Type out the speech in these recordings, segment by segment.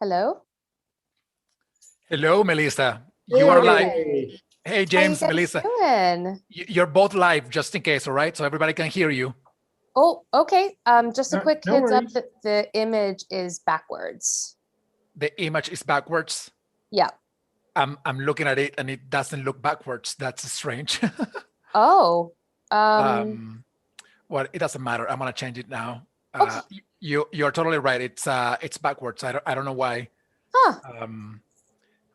Hello. Hello, Melissa. You are live. Hey, Hey, How you James, guys Melissa. doing? You're both live, just in case, all right? So everybody can hear you. Oh, okay. Just a quick no heads up worries. that the image is backwards. The image is backwards. Yeah. I'm looking at it and it doesn't look backwards. That's strange. Oh. Well, it doesn't matter. I'm gonna change it now. Okay. You're totally right. It's backwards. I don't know why. Huh.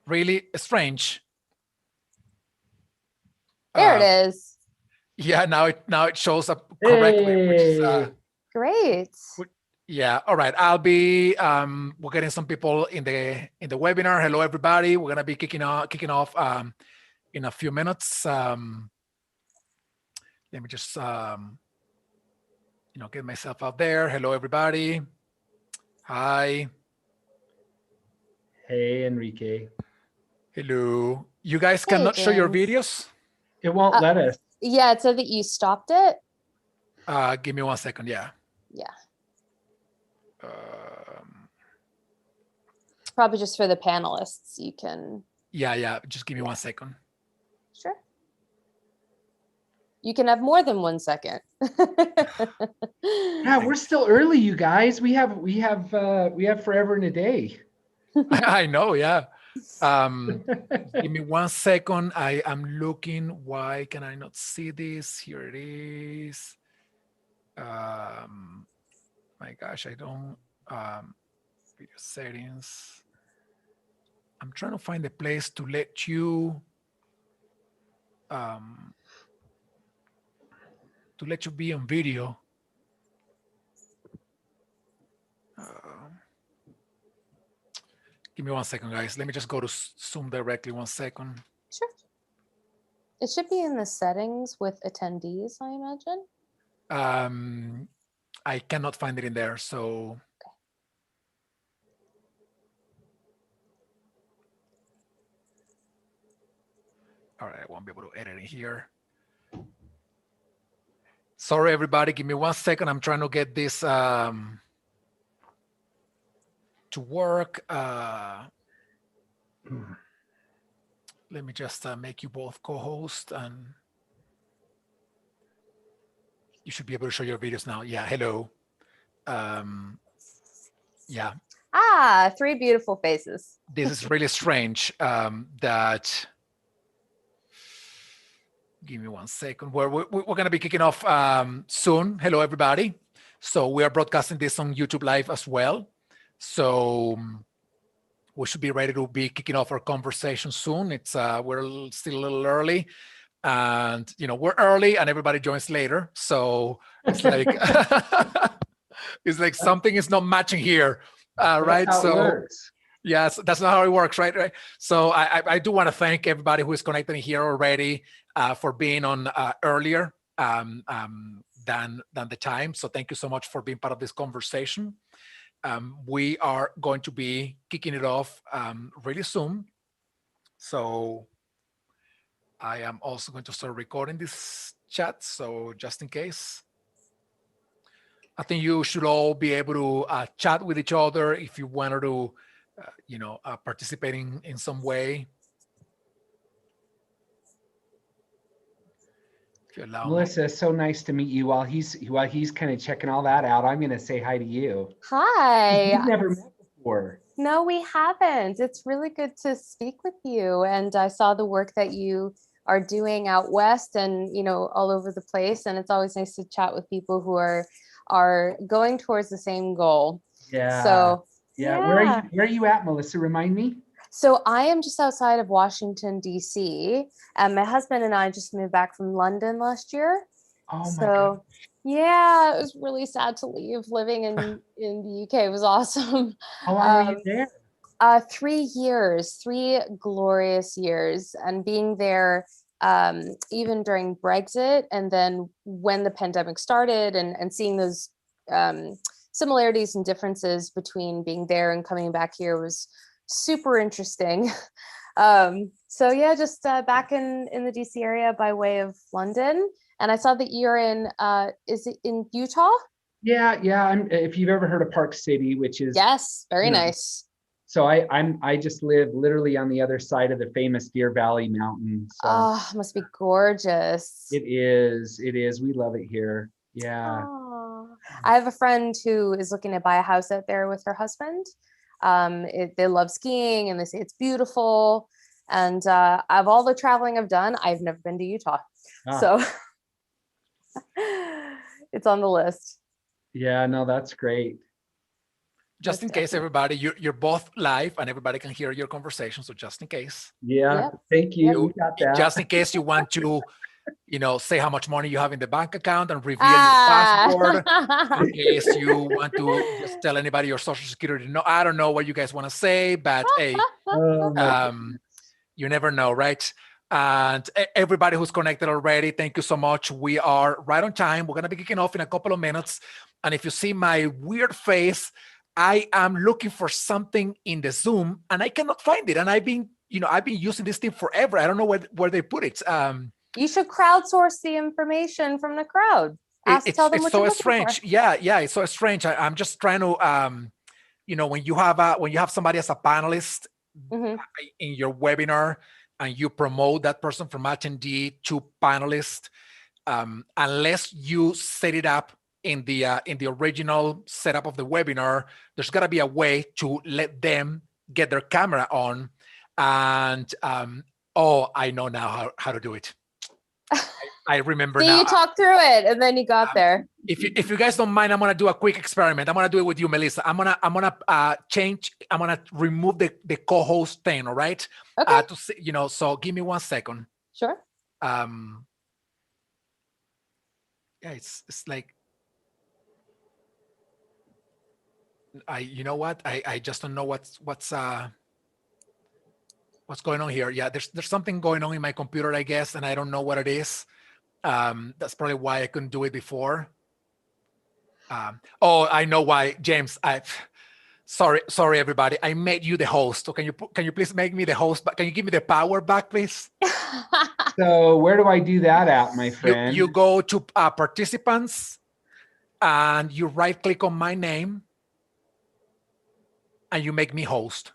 Really strange. There it is. Yeah, now it shows up correctly, which is Great. yeah. All right. I'll be we're getting some people in the webinar. Hello everybody. We're gonna be kicking off in a few minutes. Let me just get myself out there. Hello everybody. Hi. Hey, Enrique. Hello. You guys Hey, cannot show your James. videos? It won't let us. Yeah, it said that you stopped it. Give me 1 second. Yeah. Yeah. Um, Probably just for the panelists. You can. yeah. Just give me 1 second. Sure. You can have more than 1 second. Yeah, we're still early, you guys. We have forever and a day. I know. Yeah. Give me 1 second. I am looking. Why can I not see this? Here it is. My gosh, I don't. Video settings. I'm trying to find a place to let you. To let you be on video. Give me 1 second, guys. Let me just go to Zoom directly. 1 second. Sure. It should be in the settings with attendees, I imagine. I cannot find it in there, so. Okay. All right, I won't be able to edit it here. Sorry, everybody. Give me 1 second. I'm trying to get this to work. Let me just make you both co-host, and you should be able to show your videos now. Yeah, hello. Yeah. Ah, 3 beautiful faces. This is really strange that. Give me 1 second. We're going to be kicking off soon. Hello, everybody. So we are broadcasting this on YouTube Live as well. So we should be ready to be kicking off our conversation soon. It's we're still a little early, and we're early, and everybody joins later. So it's like it's like something is not matching here, right? That's how it works. Yes, that's not how it works, right? So I do want to thank everybody who is connected here already for being on earlier than the time. So thank you so much for being part of this conversation. We are going to be kicking it off really soon. So I am also going to start recording this chat. So just in case. I think you should all be able to chat with each other if you wanted to participating in some way. If you allow Melissa, me. so nice to meet you. While he's kind of checking all that out, I'm going to say hi to you. Hi. We've never met before. No, we haven't. It's really good to speak with you. And I saw the work that you are doing out west and, all over the place. And it's always nice to chat with people who are going towards the same goal. Yeah. So, yeah. Where are you at, Melissa? Remind me. So I am just outside of Washington, D.C. And my husband and I just moved back from London last year. Oh my God. Yeah, it was really sad to leave. Living in the UK was awesome. How long were you there? 3 years, 3 glorious years, and being there even during Brexit, and then when the pandemic started, and seeing those similarities and differences between being there and coming back here was super interesting. So yeah, just back in the DC area by way of London. And I saw that you're in, is it in Utah? Yeah. If you've ever heard of Park City, which is yes, very nice. So I just live literally on the other side of the famous Deer Valley Mountain. So Oh, must be gorgeous. it is. It is. We love it here. Yeah. Oh. I have a friend who is looking to buy a house out there with her husband. They love skiing and they say it's beautiful. And of all the traveling I've done, I've never been to Utah. Ah, So it's on the list. yeah. No, that's great. Just in case, everybody, you're both live and everybody can hear your conversation. So just in case. Yeah. Yep. Thank you. Yep. We got that. Just in case you want to, say how much money you have in the bank account and reveal your password. In case you want to just tell anybody your social security. No, I don't know what you guys want to say, but hey, Oh, my you never know, right? And everybody who's connected already, thank you so much. We are right on time. We're going to be kicking off in a couple of minutes. And if you see my weird face, I am looking for something in the Zoom and I cannot find it. And I've been using this thing forever. I don't know where they put it. You should crowdsource the information from the crowd. Tell them It's what so you're looking strange. for. Yeah, it's so strange. I'm just trying to, when you have somebody as a panelist Mhm. in your webinar and you promote that person from attendee to panelist, unless you set it up in the original setup of the webinar, there's got to be a way to let them get their camera on. And I know now how to do it. I remember See, now. you talked through it and then you got there. If you guys don't mind, I'm gonna do a quick experiment. I'm gonna do it with you, Melissa. I'm gonna remove the co-host thing. All right. Okay. To see, so give me 1 second. Sure. Yeah, it's like you know what? I just don't know what's going on here. Yeah, there's something going on in my computer, I guess, and I don't know what it is. That's probably why I couldn't do it before. I know why, James. Sorry, everybody. I made you the host. So can you please make me the host? But can you give me the power back, please? So where do I do that at, my friend? You go to participants, and you right click on my name, and you make me host.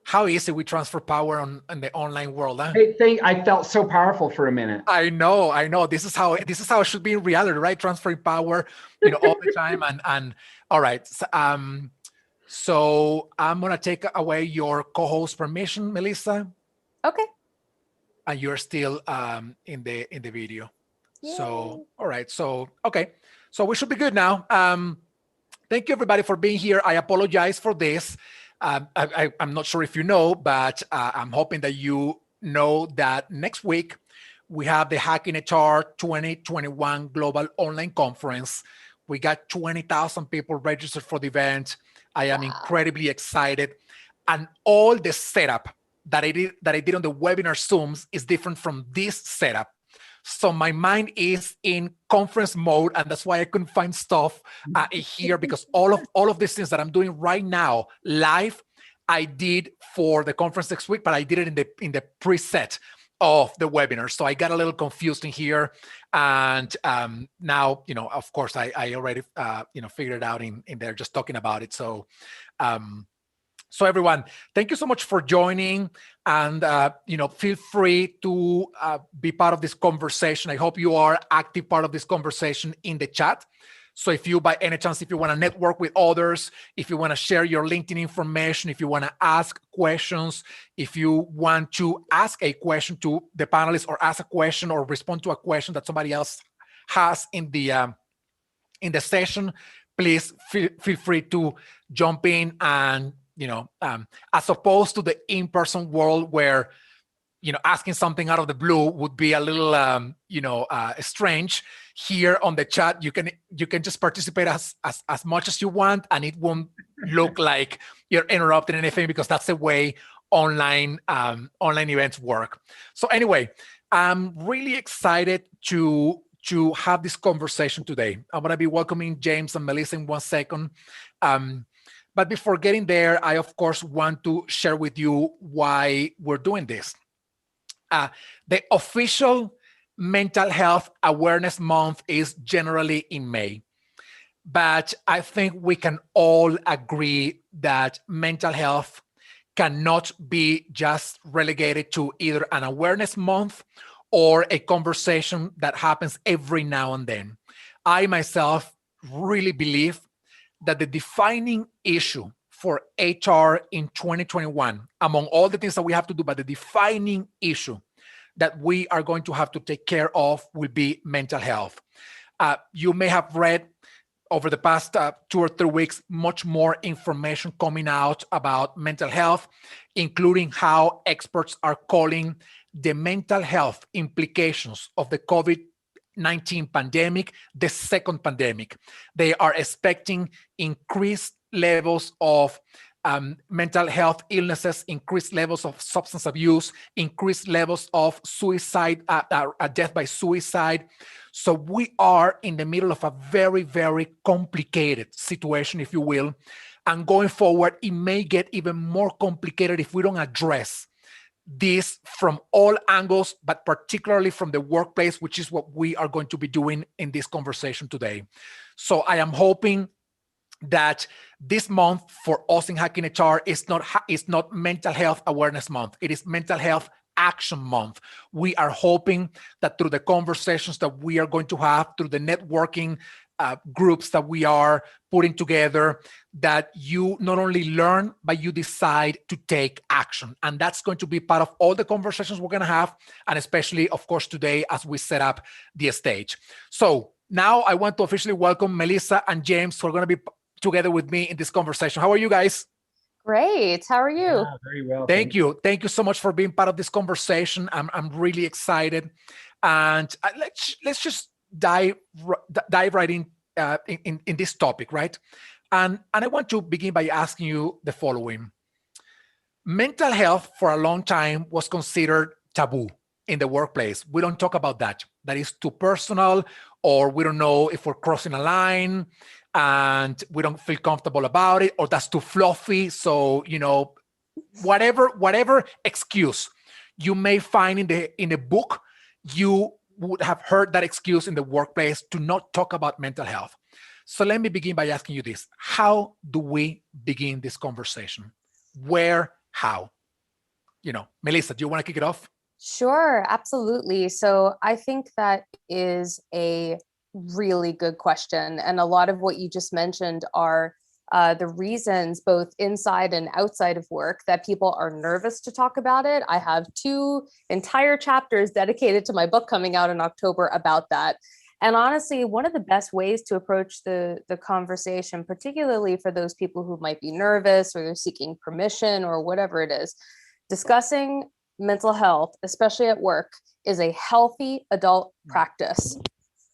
How easy we transfer power in the online world, huh? Hey, I felt so powerful for a minute. I know. This is how it should be in reality, right? Transferring power, all the time. And all right. So I'm gonna take away your co-host permission, Melissa. Okay. And you're still in the video. Yay. So all right. So okay. So we should be good now. Thank you everybody for being here. I apologize for this. I'm not sure if you know, but I'm hoping that you know that next week we have the Hacking HR 2021 Global Online Conference. We got 20,000 people registered for the event. I am incredibly excited. And all the setup that I did on the webinar Zooms is different from this setup. So my mind is in conference mode, and that's why I couldn't find stuff here, because all of these things that I'm doing right now live, I did for the conference next week, but I did it in the preset of the webinar. So I got a little confused in here, and now of course I already figured it out in there just talking about it. So. So everyone, thank you so much for joining, and feel free to be part of this conversation. I hope you are active part of this conversation in the chat. So if you, by any chance, if you want to network with others, if you want to share your LinkedIn information, if you want to ask questions, if you want to ask a question to the panelists, or ask a question or respond to a question that somebody else has in the session, please feel free to jump in. And as opposed to the in-person world where, asking something out of the blue would be a little, strange. Here on the chat, you can just participate as much as you want, and it won't look like you're interrupting anything, because that's the way online events work. So anyway, I'm really excited to have this conversation today. I'm going to be welcoming James and Melissa in 1 second. But before getting there, I, of course, want to share with you why we're doing this. The official Mental Health Awareness Month is generally in May. but I think we can all agree that mental health cannot be just relegated to either an awareness month or a conversation that happens every now and then. I myself really believe that the defining issue for HR in 2021, among all the things that we have to do, but the defining issue that we are going to have to take care of will be mental health. You may have read over the past 2 or 3 weeks, much more information coming out about mental health, including how experts are calling the mental health implications of the COVID-19 pandemic the second pandemic. They are expecting increased levels of mental health illnesses, increased levels of substance abuse, increased levels of suicide, death by suicide. So we are in the middle of a very, very complicated situation, if you will. And going forward, it may get even more complicated if we don't address this from all angles, but particularly from the workplace, which is what we are going to be doing in this conversation today. So I am hoping that this month for us in Hacking HR is not Mental Health Awareness Month. It is Mental Health Action Month. We are hoping that through the conversations that we are going to have, through the networking groups that we are putting together, that you not only learn, but you decide to take action. And that's going to be part of all the conversations we're going to have, and especially, of course, today as we set up the stage. So now I want to officially welcome Melissa and James, who are going to be together with me in this conversation. How are you guys? Great. How are you? Yeah, very well. Thank you. Thank you so much for being part of this conversation. I'm really excited, and let's just dive right in this topic, right? And I want to begin by asking you the following. Mental health for a long time was considered taboo in the workplace. We don't talk about that. That is too personal, or we don't know if we're crossing a line and we don't feel comfortable about it, or that's too fluffy. So, whatever excuse you may find in a book, you would have heard that excuse in the workplace to not talk about mental health. So let me begin by asking you this. How do we begin this conversation? Where, how? Melissa, do you want to kick it off? Sure, absolutely. So I think that is a really good question. And a lot of what you just mentioned are the reasons, both inside and outside of work, that people are nervous to talk about it. I have 2 entire chapters dedicated to my book coming out in October about that. And honestly, one of the best ways to approach the conversation, particularly for those people who might be nervous or they're seeking permission or whatever it is, discussing mental health, especially at work, is a healthy adult practice.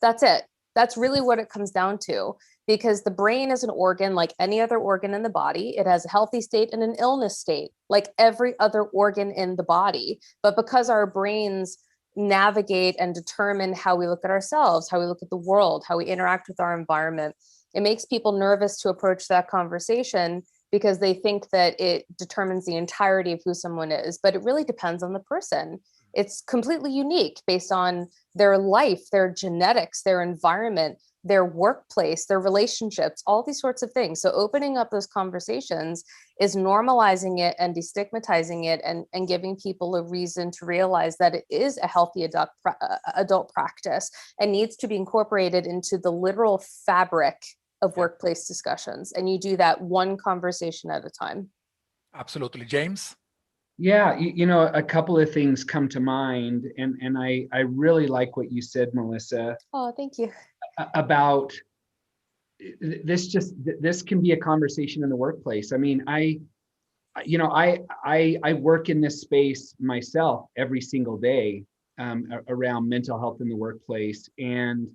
That's it. That's really what it comes down to, because the brain is an organ like any other organ in the body. It has a healthy state and an illness state like every other organ in the body. But because our brains navigate and determine how we look at ourselves, how we look at the world, how we interact with our environment, it makes people nervous to approach that conversation because they think that it determines the entirety of who someone is. But it really depends on the person. It's completely unique based on their life, their genetics, their environment, their workplace, their relationships, all these sorts of things. So opening up those conversations is normalizing it and destigmatizing it, and giving people a reason to realize that it is a healthy adult practice and needs to be incorporated into the literal fabric of workplace discussions. And you do that one conversation at a time. Absolutely. James? Yeah, a couple of things come to mind, and I really like what you said, Melissa. Oh, thank you. About this can be a conversation in the workplace. I mean, I work in this space myself every single day around mental health in the workplace, and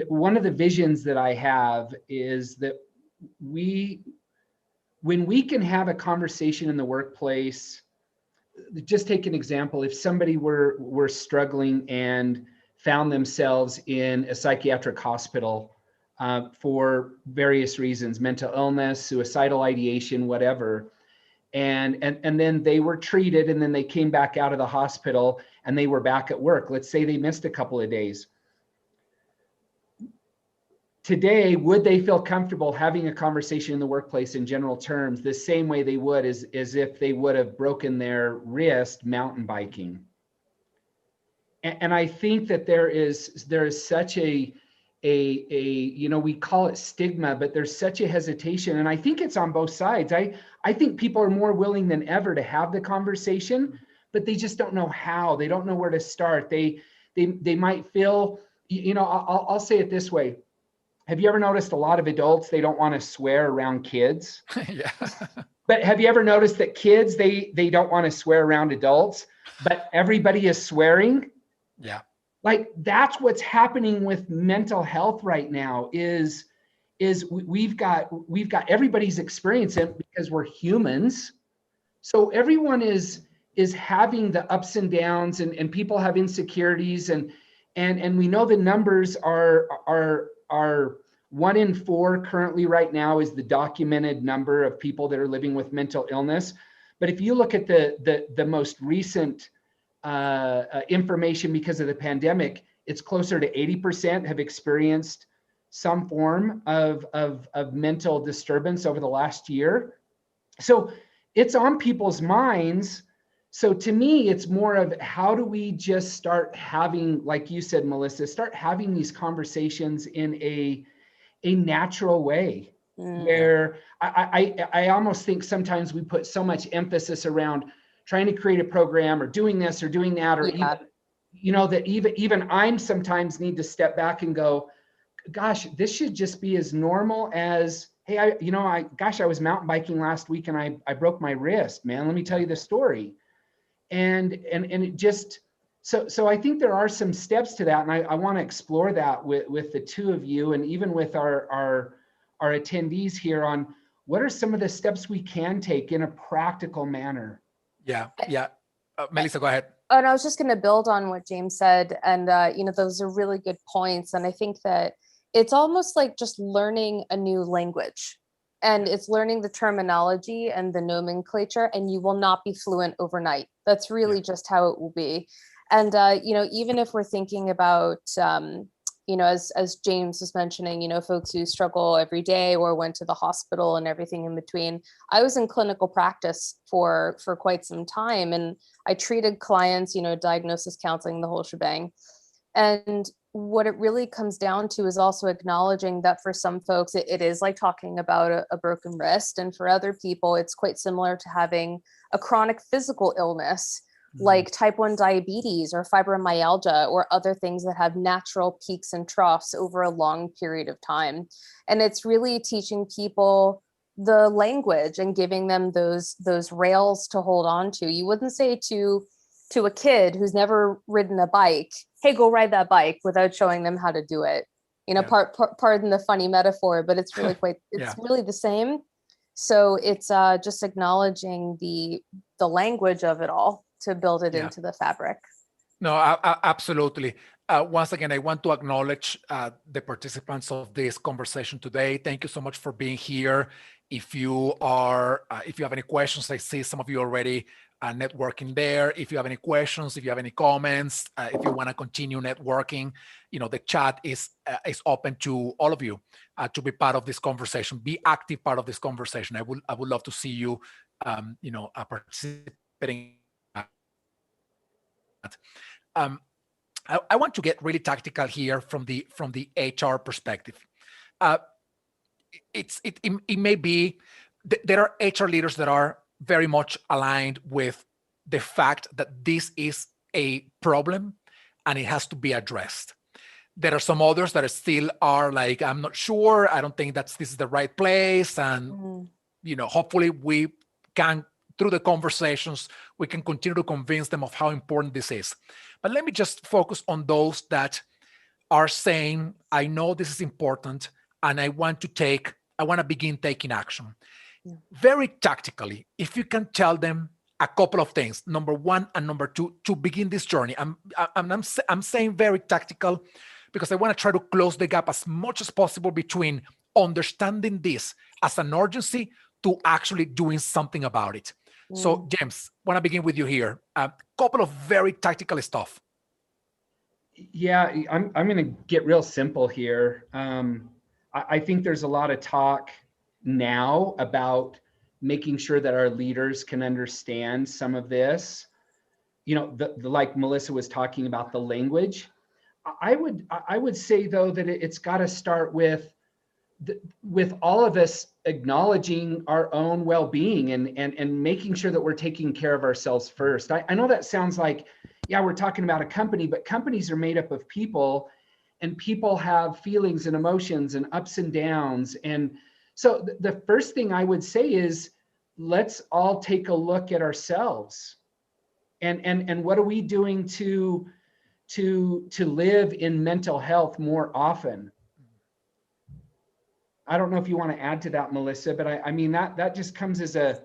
one of the visions that I have is that when we can have a conversation in the workplace, just take an example. If somebody were struggling and found themselves in a psychiatric hospital for various reasons, mental illness, suicidal ideation, whatever, and then they were treated, and then they came back out of the hospital and they were back at work. Let's say they missed a couple of days. today, would they feel comfortable having a conversation in the workplace in general terms the same way they would as if they would have broken their wrist mountain biking? And I think that there is such a we call it stigma, but there's such a hesitation, and I think it's on both sides. I think people are more willing than ever to have the conversation, but they just don't know how. They don't know where to start. They might feel, I'll say it this way. Have you ever noticed a lot of adults, they don't want to swear around kids? Yeah. But have you ever noticed that kids, they don't want to swear around adults, but everybody is swearing? Yeah. Like, that's what's happening with mental health right now is we've got everybody's experience it because we're humans. So everyone is having the ups and downs, and people have insecurities, and we know the numbers are 1 in 4 currently right now is the documented number of people that are living with mental illness. But if you look at the most recent information because of the pandemic, it's closer to 80% have experienced some form of mental disturbance over the last year. So it's on people's minds. So to me, it's more of how do we just start having, like you said, Melissa, start having these conversations in a natural way, where I almost think sometimes we put so much emphasis around trying to create a program or doing this or doing that, or even I'm sometimes need to step back and go, gosh, this should just be as normal as, hey, I was mountain biking last week and I broke my wrist, man. Let me tell you the story. And it just, so I think there are some steps to that. And I want to explore that with the two of you, and even with our attendees here, on what are some of the steps we can take in a practical manner. Yeah. Melissa, go ahead. Oh, and I was just going to build on what James said. And, those are really good points. And I think that it's almost like just learning a new language, and it's learning the terminology and the nomenclature, and you will not be fluent overnight. That's really just how it will be. And, even if we're thinking about, as James was mentioning, folks who struggle every day or went to the hospital and everything in between. I was in clinical practice for quite some time, and I treated clients, diagnosis, counseling, the whole shebang. And what it really comes down to is also acknowledging that for some folks, it is like talking about a broken wrist. And for other people, it's quite similar to having a chronic physical illness, like type 1 diabetes or fibromyalgia or other things that have natural peaks and troughs over a long period of time. And it's really teaching people the language and giving them those rails to hold on to. You wouldn't say to a kid who's never ridden a bike, hey, go ride that bike, without showing them how to do it. Pardon the funny metaphor, but it's really really the same. So it's just acknowledging the language of it all to build it into the fabric. No, absolutely. Once again, I want to acknowledge the participants of this conversation today. Thank you so much for being here. If you have any questions, I see some of you already networking there. If you have any questions, if you have any comments, if you want to continue networking, the chat is open to all of you to be part of this conversation. Be active part of this conversation. I would love to see you, participating. I want to get really tactical here from the HR perspective. It may be there are HR leaders that are very much aligned with the fact that this is a problem and it has to be addressed. There are some others that still are like, I'm not sure. I don't think this is the right place. And, hopefully we can, through the conversations, we can continue to convince them of how important this is. But let me just focus on those that are saying, I know this is important and I want to begin taking action. Yeah. Very tactically, if you can tell them a couple of things, number one and number two, to begin this journey. I'm saying very tactical because I want to try to close the gap as much as possible between understanding this as an urgency to actually doing something about it. So James, want to begin with you here. A couple of very tactical stuff. Yeah, I'm going to get real simple here. I think there's a lot of talk now about making sure that our leaders can understand some of this. You know, the like Melissa was talking about, the language. I would say though that it's got to start with all of us acknowledging our own well-being and making sure that we're taking care of ourselves first. I know that sounds like, yeah, we're talking about a company, but companies are made up of people, and people have feelings and emotions and ups and downs. And so the first thing I would say is, let's all take a look at ourselves, and what are we doing to live in mental health more often. I don't know if you want to add to that, Melissa, but I mean, that just comes as a,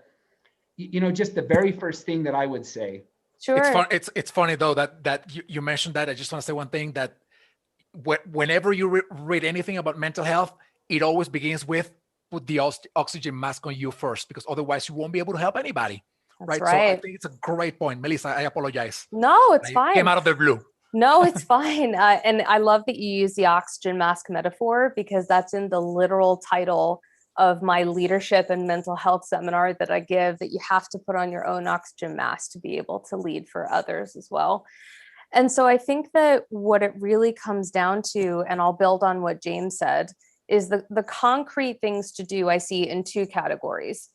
you know, just the very first thing that I would say. Sure. It's funny though that you mentioned that. I just want to say one thing, that whenever you read anything about mental health, it always begins with put the oxygen mask on you first, because otherwise you won't be able to help anybody. That's right? So I right. think it's a great point. Melissa, I apologize. No, it's I fine. came out of the blue. No, it's fine. And I love that you use the oxygen mask metaphor, because that's in the literal title of my leadership and mental health seminar that I give, that you have to put on your own oxygen mask to be able to lead for others as well. And so I think that what it really comes down to, and I'll build on what James said, is the concrete things to do I see in two categories.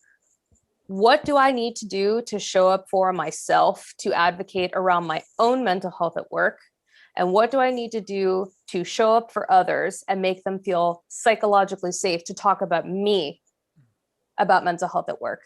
What do I need to do to show up for myself, to advocate around my own mental health at work? And what do I need to do to show up for others and make them feel psychologically safe to talk about me, about mental health at work?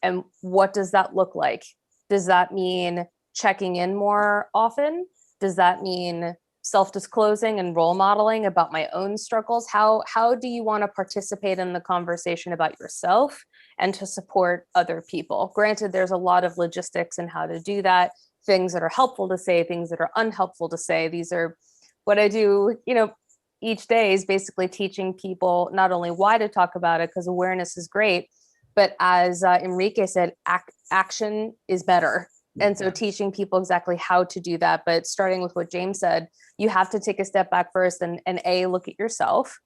And what does that look like? Does that mean checking in more often? Does that mean self-disclosing and role modeling about my own struggles? How do you want to participate in the conversation about yourself and to support other people? Granted, there's a lot of logistics in how to do that, things that are helpful to say, things that are unhelpful to say. These are what I do, you know, each day is basically teaching people not only why to talk about it, because awareness is great, but as Enrique said, action is better. And so teaching people exactly how to do that, but starting with what James said, you have to take a step back first and look at yourself,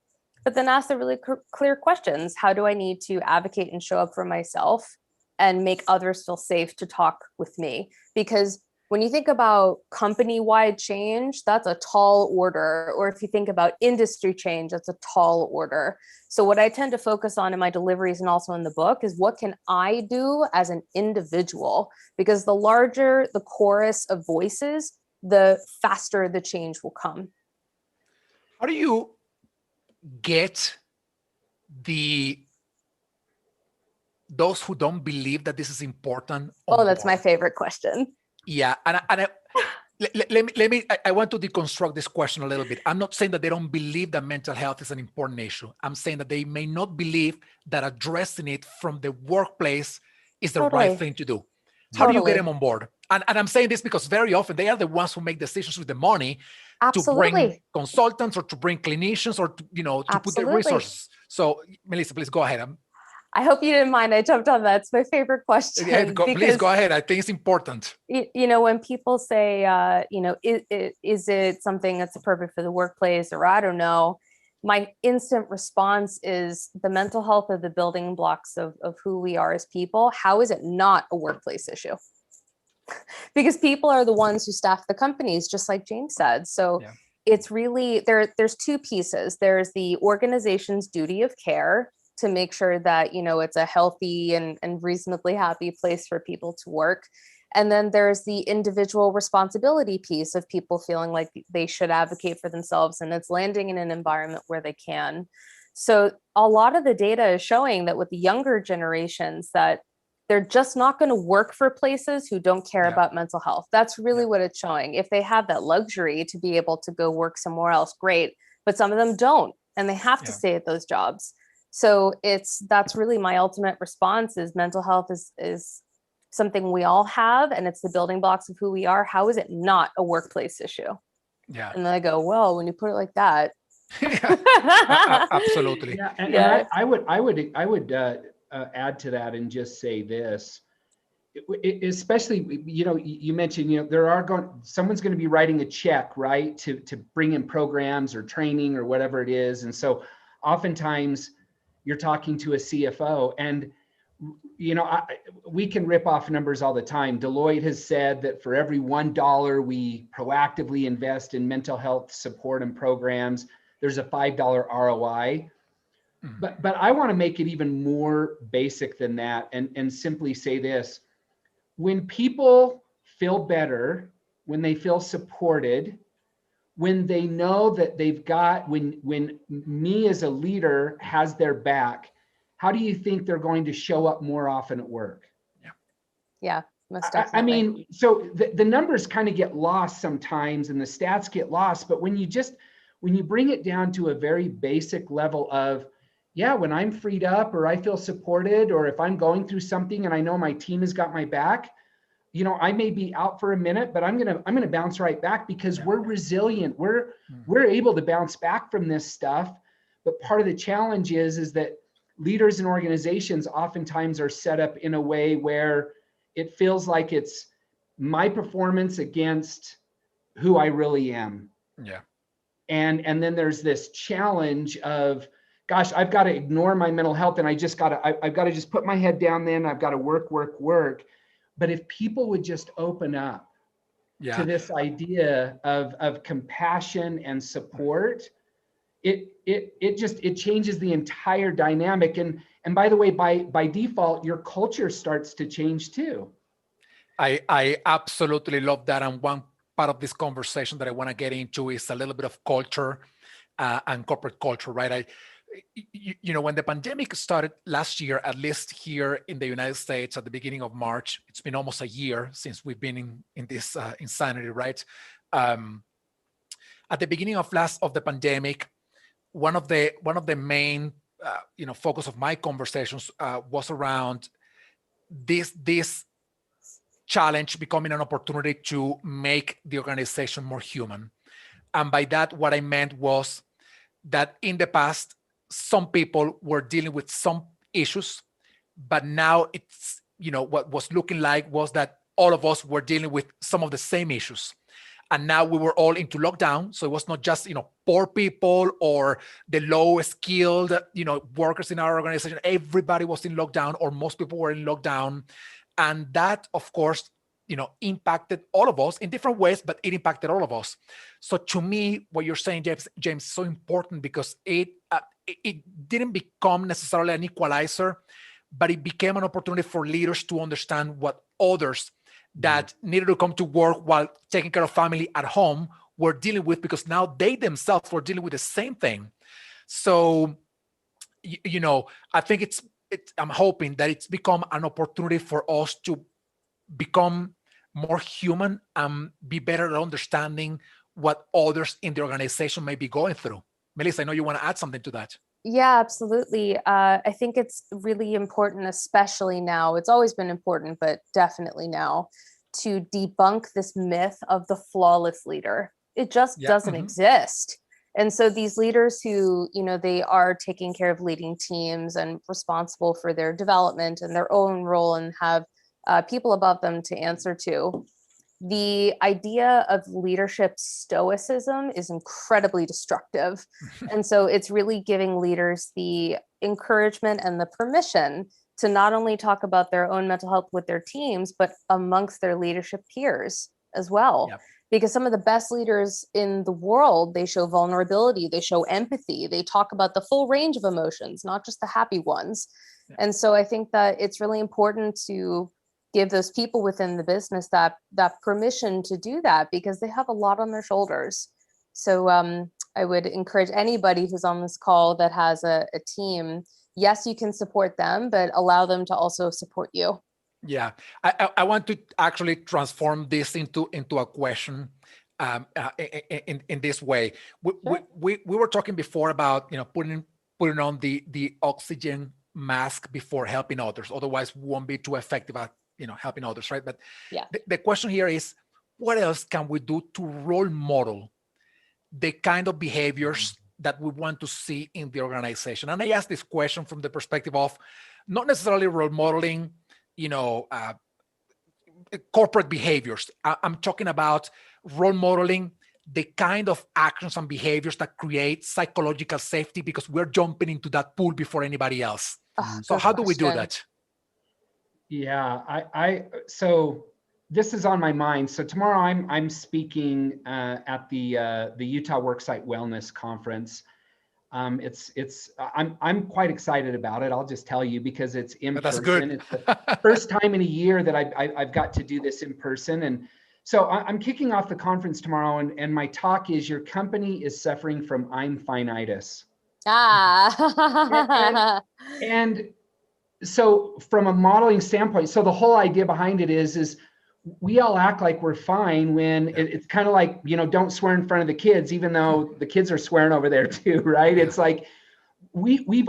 but then ask the really clear questions. How do I need to advocate and show up for myself and make others feel safe to talk with me? Because when you think about company-wide change, that's a tall order. Or if you think about industry change, that's a tall order. So what I tend to focus on in my deliveries and also in the book is, what can I do as an individual? Because the larger the chorus of voices, the faster the change will come. How do you get those who don't believe that this is important? Oh, that's my favorite question. Yeah, and let me. I want to deconstruct this question a little bit. I'm not saying that they don't believe that mental health is an important issue. I'm saying that they may not believe that addressing it from the workplace is the right thing to do. How do you get them on board? And I'm saying this because very often they are the ones who make decisions with the money to bring consultants or to bring clinicians or to, you know, to put the resources. So Melissa, please go ahead. I hope you didn't mind I jumped on that. It's my favorite question. Yeah, please go ahead. I think it's important. You know, when people say, you know, is it something that's perfect for the workplace, or I don't know, my instant response is the mental health of the building blocks of who we are as people. How is it not a workplace issue? Because people are the ones who staff the companies, just like James said. So it's really, there's two pieces. There's the organization's duty of care to make sure that, you know, it's a healthy and reasonably happy place for people to work. And then there's the individual responsibility piece of people feeling like they should advocate for themselves, and it's landing in an environment where they can. So a lot of the data is showing that with the younger generations, that they're just not going to work for places who don't care about mental health. That's really what it's showing. If they have that luxury to be able to go work somewhere else, great. But some of them don't, and they have to stay at those jobs. So that's really my ultimate response is mental health is something we all have, and it's the building blocks of who we are. How is it not a workplace issue? Yeah. And then I go, well, when you put it like that. Absolutely. Yeah. And I would add to that and just say this, especially, you know, you mentioned, you know, someone's going to be writing a check, right, to bring in programs or training or whatever it is. And so oftentimes you're talking to a CFO, and we can rip off numbers all the time. Deloitte has said that for every $1 we proactively invest in mental health support and programs, there's a $5 ROI. But I want to make it even more basic than that, and simply say this: when people feel better, when they feel supported, when they know that they've got, when me as a leader has their back, how do you think they're going to show up more often at work? Yeah, most definitely. I mean, so the numbers kind of get lost sometimes and the stats get lost, but when you bring it down to a very basic level of, yeah, when I'm freed up or I feel supported, or if I'm going through something and I know my team has got my back, I may be out for a minute, but I'm gonna bounce right back, because we're resilient. We're able to bounce back from this stuff. But part of the challenge is that leaders and organizations oftentimes are set up in a way where it feels like it's my performance against who I really am. Yeah. And then there's this challenge of, gosh, I've got to ignore my mental health, and I've got to just put my head down. Then I've got to work. But if people would just open up to this idea of compassion and support, it changes the entire dynamic. And by the way, by default, your culture starts to change too. I absolutely love that. And one part of this conversation that I want to get into is a little bit of culture and corporate culture, right? When the pandemic started last year, at least here in the United States at the beginning of March, it's been almost a year since we've been in this insanity, right? At the beginning of the pandemic, one of the main focus of my conversations was around this challenge becoming an opportunity to make the organization more human. And by that, what I meant was that in the past, some people were dealing with some issues, but now it's, what was looking like was that all of us were dealing with some of the same issues. And now we were all into lockdown. So it was not just, poor people or the low skilled, workers in our organization. Everybody was in lockdown, or most people were in lockdown. And that, of course, impacted all of us in different ways, but it impacted all of us. So to me, what you're saying, James, is so important, because it didn't become necessarily an equalizer, but it became an opportunity for leaders to understand what others that needed to come to work while taking care of family at home were dealing with, because now they themselves were dealing with the same thing. So, I think I'm hoping that it's become an opportunity for us to become more human and be better at understanding what others in the organization may be going through. Melissa, I know you want to add something to that. Yeah, absolutely. I think it's really important, especially now. It's always been important, but definitely now, to debunk this myth of the flawless leader. It just doesn't exist. And so these leaders who, they are taking care of leading teams and responsible for their development and their own role, and have people above them to answer to. The idea of leadership stoicism is incredibly destructive. And so it's really giving leaders the encouragement and the permission to not only talk about their own mental health with their teams, but amongst their leadership peers as well. Yep. Because some of the best leaders in the world, they show vulnerability, they show empathy, they talk about the full range of emotions, not just the happy ones. Yep. And so I think that it's really important to give those people within the business that permission to do that, because they have a lot on their shoulders. So I would encourage anybody who's on this call that has a team, yes, you can support them, but allow them to also support you. Yeah, I want to actually transform this into a question in this way. We were talking before about putting on the oxygen mask before helping others. Otherwise, we won't be too effective at helping others, right? But the question here is, what else can we do to role model the kind of behaviors that we want to see in the organization? And I ask this question from the perspective of not necessarily role modeling, corporate behaviors. I'm talking about role modeling the kind of actions and behaviors that create psychological safety because we're jumping into that pool before anybody else. Oh, So good how do we do question. that? Yeah, so this is on my mind. So tomorrow I'm speaking at the Utah Worksite Wellness Conference. I'm quite excited about it. I'll just tell you because it's in That's person. good. It's the first time in a year that I've got to do this in person. And so I'm kicking off the conference tomorrow, and my talk is your company is suffering from I'm finitis. Ah. And so from a modeling standpoint, so the whole idea behind it is we all act like we're fine when it's kind of like, don't swear in front of the kids, even though the kids are swearing over there too, right? It's like we're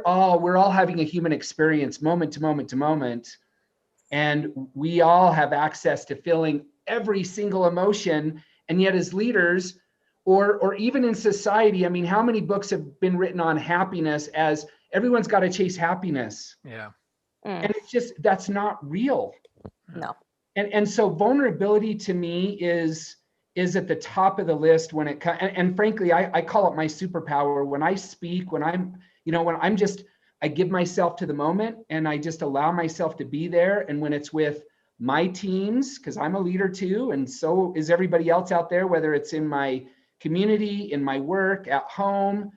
all having a human experience moment to moment to moment. And we all have access to feeling every single emotion. And yet as leaders, or even in society, I mean, how many books have been written on happiness as everyone's got to chase happiness? Yeah. And it's just, that's not real. No. And so vulnerability to me is at the top of the list when it comes, and frankly, I call it my superpower. When I speak, when I give myself to the moment and I just allow myself to be there. And when it's with my teams, because I'm a leader too, and so is everybody else out there, whether it's in my community, in my work, at home,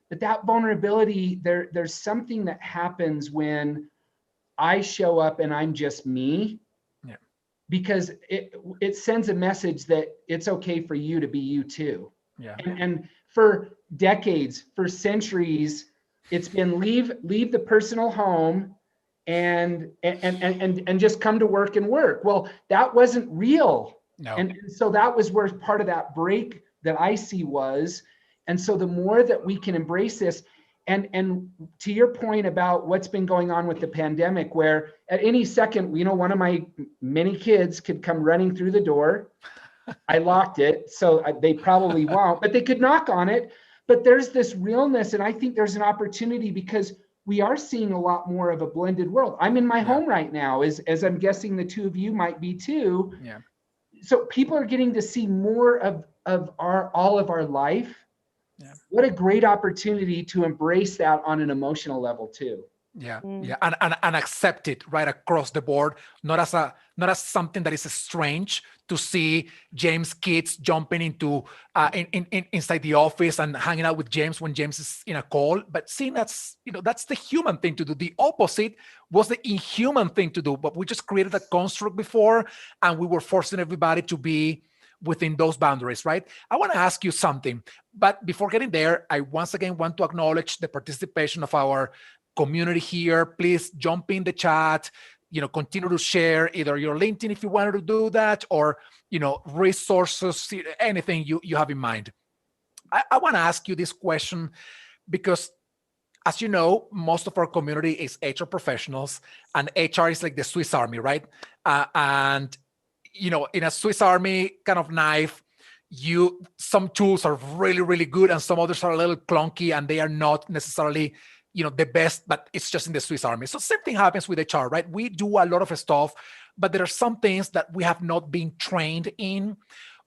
but that vulnerability, there's something that happens when I show up and I'm just me. Yeah. Because it sends a message that it's okay for you to be you too. Yeah. And for decades, for centuries, it's been leave the personal home and just come to work and work. Well, that wasn't real. No. And so that was where part of that break that I see was. And so the more that we can embrace this, and to your point about what's been going on with the pandemic, where at any second, one of my many kids could come running through the door. I locked it, so they probably won't, but they could knock on it. But there's this realness, and I think there's an opportunity because we are seeing a lot more of a blended world. I'm in my home right now, as I'm guessing the two of you might be too. Yeah. So people are getting to see more of all of our life. Yeah. What a great opportunity to embrace that on an emotional level too. Yeah, yeah, and accept it right across the board, not as something that is strange to see James' kids jumping into inside the office and hanging out with James when James is in a call, but seeing that's the human thing to do. The opposite was the inhuman thing to do, but we just created a construct before, and we were forcing everybody to be within those boundaries, right? I want to ask you something, but before getting there, I once again want to acknowledge the participation of our community here. Please jump in the chat, continue to share either your LinkedIn if you wanted to do that, or, resources, anything you have in mind. I want to ask you this question because, as you know, most of our community is HR professionals, and HR is like the Swiss Army, right? And in a Swiss Army kind of knife, some tools are really, really good, and some others are a little clunky, and they are not necessarily the best, but it's just in the Swiss Army. So same thing happens with HR, right? We do a lot of stuff, but there are some things that we have not been trained in,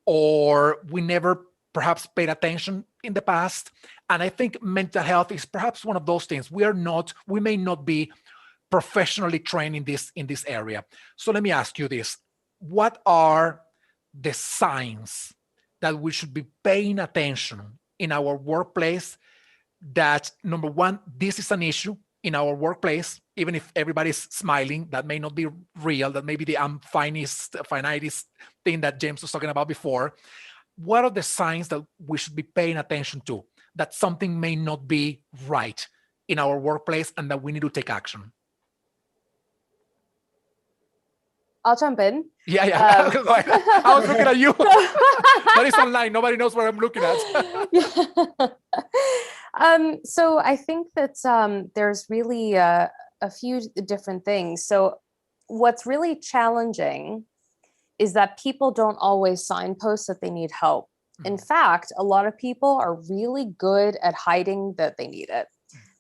or we never perhaps paid attention in the past. And I think mental health is perhaps one of those things. We may not be professionally trained in this area. So let me ask you this. What are the signs that we should be paying attention in our workplace that, number one, this is an issue in our workplace, even if everybody's smiling, that may not be real, that may be the finitis thing that James was talking about before. What are the signs that we should be paying attention to, that something may not be right in our workplace and that we need to take action? I'll jump in. Yeah. I was looking at you. That is online. Nobody knows what I'm looking at. So I think that there's really a few different things. So what's really challenging is that people don't always signpost that they need help. In fact, a lot of people are really good at hiding that they need it,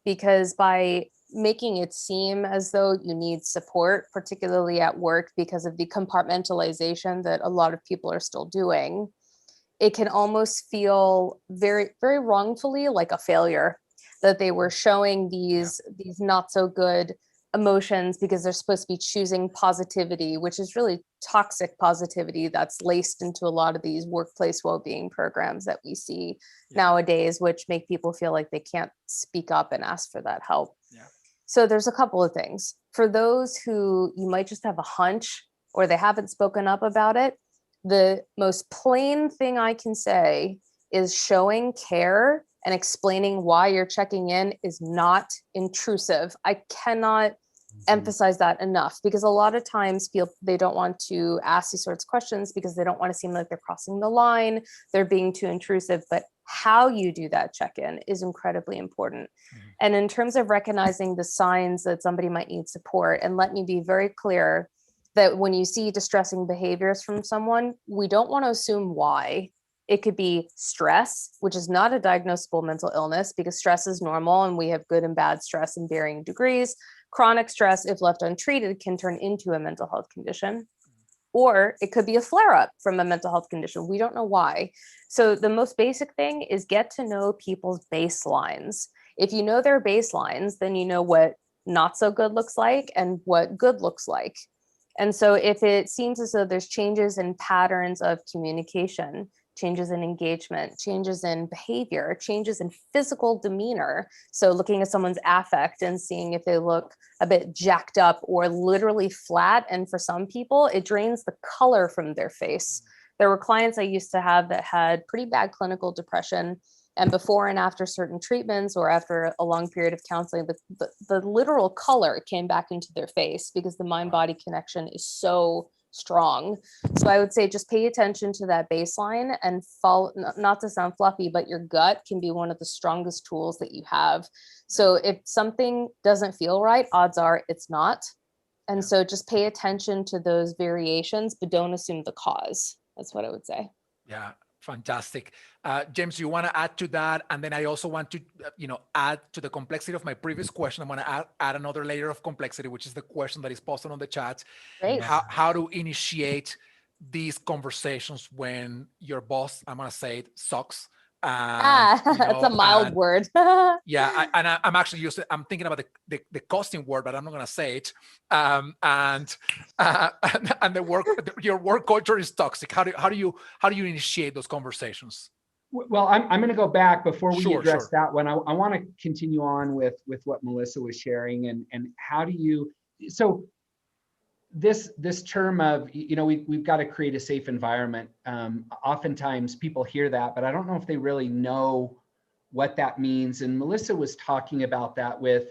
because by making it seem as though you need support, particularly at work, because of the compartmentalization that a lot of people are still doing, it can almost feel very, very wrongfully like a failure, that they were showing these not so good emotions because they're supposed to be choosing positivity, which is really toxic positivity that's laced into a lot of these workplace well-being programs that we see nowadays, which make people feel like they can't speak up and ask for that help. So there's a couple of things. For those who you might just have a hunch or they haven't spoken up about it, the most plain thing I can say is showing care and explaining why you're checking in is not intrusive. I cannot emphasize that enough, because a lot of times people, they don't want to ask these sorts of questions because they don't want to seem like they're crossing the line, they're being too intrusive. But how you do that check-in is incredibly important. And in terms of recognizing the signs that somebody might need support, and let me be very clear that when you see distressing behaviors from someone, we don't want to assume why. It could be stress, which is not a diagnosable mental illness because stress is normal and we have good and bad stress in varying degrees. Chronic stress, if left untreated, can turn into a mental health condition. Or it could be a flare-up from a mental health condition. We don't know why. So the most basic thing is get to know people's baselines. If you know their baselines, then you know what not so good looks like and what good looks like. And so if it seems as though there's changes in patterns of communication, changes in engagement, changes in behavior, changes in physical demeanor. So looking at someone's affect and seeing if they look a bit jacked up or literally flat. And for some people, it drains the color from their face. There were clients I used to have that had pretty bad clinical depression. And before and after certain treatments or after a long period of counseling, the literal color came back into their face because the mind-body connection is so strong. So I would say just pay attention to that baseline and follow, not to sound fluffy, but your gut can be one of the strongest tools that you have. So if something doesn't feel right, odds are it's not. And so just pay attention to those variations, but don't assume the cause. That's what I would say. Yeah. Fantastic. James, you want to add to that? And then I also want to, add to the complexity of my previous question. I'm going to add another layer of complexity, which is the question that is posted on the chat. Great. How to initiate these conversations when your boss, I'm going to say it, sucks. That's a mild word. I'm actually I'm thinking about the costing word, but I'm not going to say it. And your work culture is toxic. How do you initiate those conversations? Well, I'm going to go back before we address that one. I want to continue on with what Melissa was sharing and how do you, so this term of, we've got to create a safe environment. Oftentimes people hear that, but I don't know if they really know what that means. And Melissa was talking about that with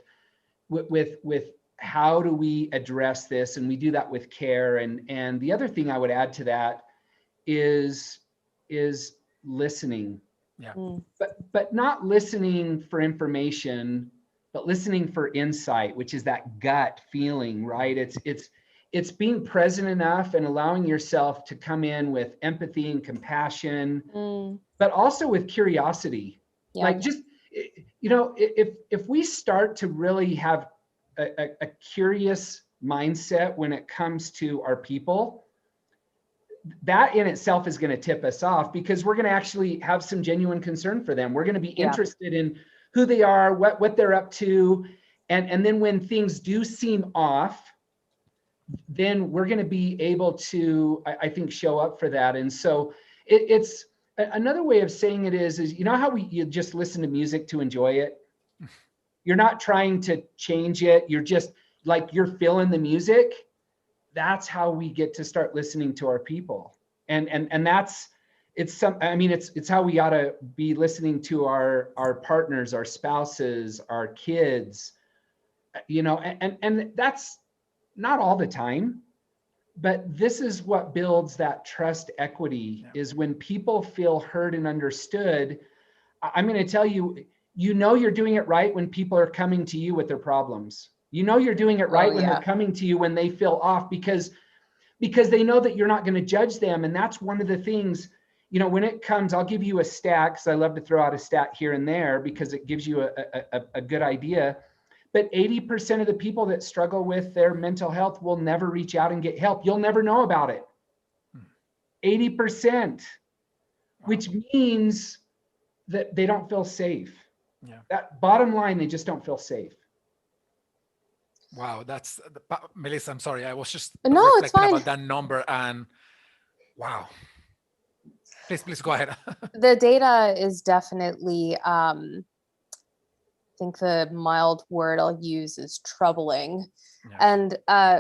how do we address this? And we do that with care. And the other thing I would add to that is listening. But not listening for information, but listening for insight, which is that gut feeling, right? It's being present enough and allowing yourself to come in with empathy and compassion, but also with curiosity. Like just, if we start to really have a curious mindset when it comes to our people, that in itself is going to tip us off because we're going to actually have some genuine concern for them. We're going to be interested in who they are, what they're up to. And then when things do seem off, then we're going to be able to, I think, show up for that. And so it's another way of saying it is how you just listen to music to enjoy it. You're not trying to change it. You're just like, you're feeling the music. That's how we get to start listening to our people. And that's, it's how we ought to be listening to our partners, our spouses, our kids, and that's not all the time, but this is what builds that trust equity is when people feel heard and understood. I'm going to tell you, you're doing it right when people are coming to you with their problems. You're doing it right when they're coming to you when they feel off because they know that you're not going to judge them. And that's one of the things, when it comes, I'll give you a stat because I love to throw out a stat here and there because it gives you a good idea. But 80% of the people that struggle with their mental health will never reach out and get help. You'll never know about it. 80%. which means that they don't feel safe. Yeah. That bottom line, they just don't feel safe. Wow, Melissa, I'm sorry. I was just No, it's reflecting fine. about that number, and wow. Please go ahead. The data is definitely, I think the mild word I'll use is troubling. Yeah. And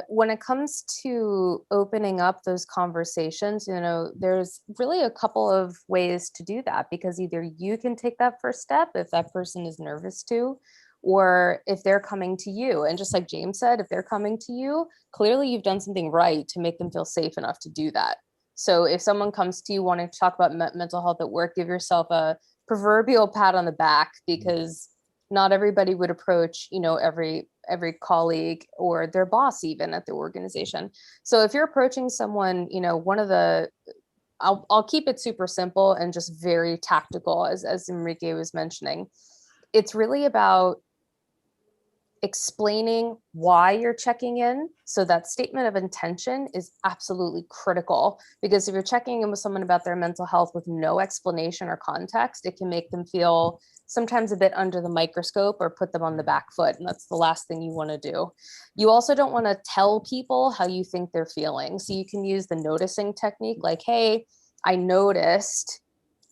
when it comes to opening up those conversations, there's really a couple of ways to do that, because either you can take that first step if that person is nervous to, or if they're coming to you. And just like James said, if they're coming to you, clearly you've done something right to make them feel safe enough to do that. So if someone comes to you wanting to talk about mental health at work, give yourself a proverbial pat on the back, because not everybody would approach, every colleague or their boss even at the organization. So if you're approaching someone, I'll keep it super simple and just very tactical, as Enrique was mentioning. It's really about explaining why you're checking in. So that statement of intention is absolutely critical, because if you're checking in with someone about their mental health with no explanation or context, it can make them feel sometimes a bit under the microscope or put them on the back foot. And that's the last thing you want to do. You also don't want to tell people how you think they're feeling. So you can use the noticing technique, like, hey, I noticed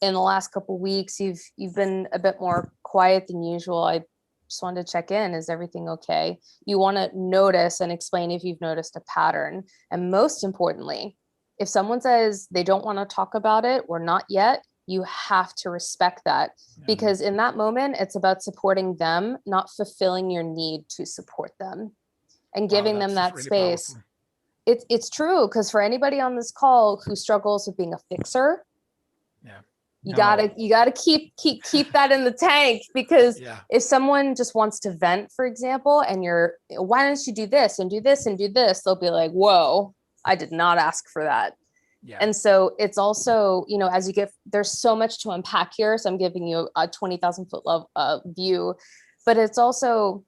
in the last couple of weeks, you've been a bit more quiet than usual. I just wanted to check in. Is everything okay? You want to notice and explain if you've noticed a pattern. And most importantly, if someone says they don't want to talk about it or not yet, you have to respect that, because in that moment, it's about supporting them, not fulfilling your need to support them and giving them that really space. powerful. It's true, because for anybody on this call who struggles with being a fixer, you gotta keep that in the tank, because if someone just wants to vent, for example, and why don't you do this and do this and do this, they'll be like, whoa, I did not ask for that. And so it's also, as you get, there's so much to unpack here. So I'm giving you a 20,000 foot view, but it's also,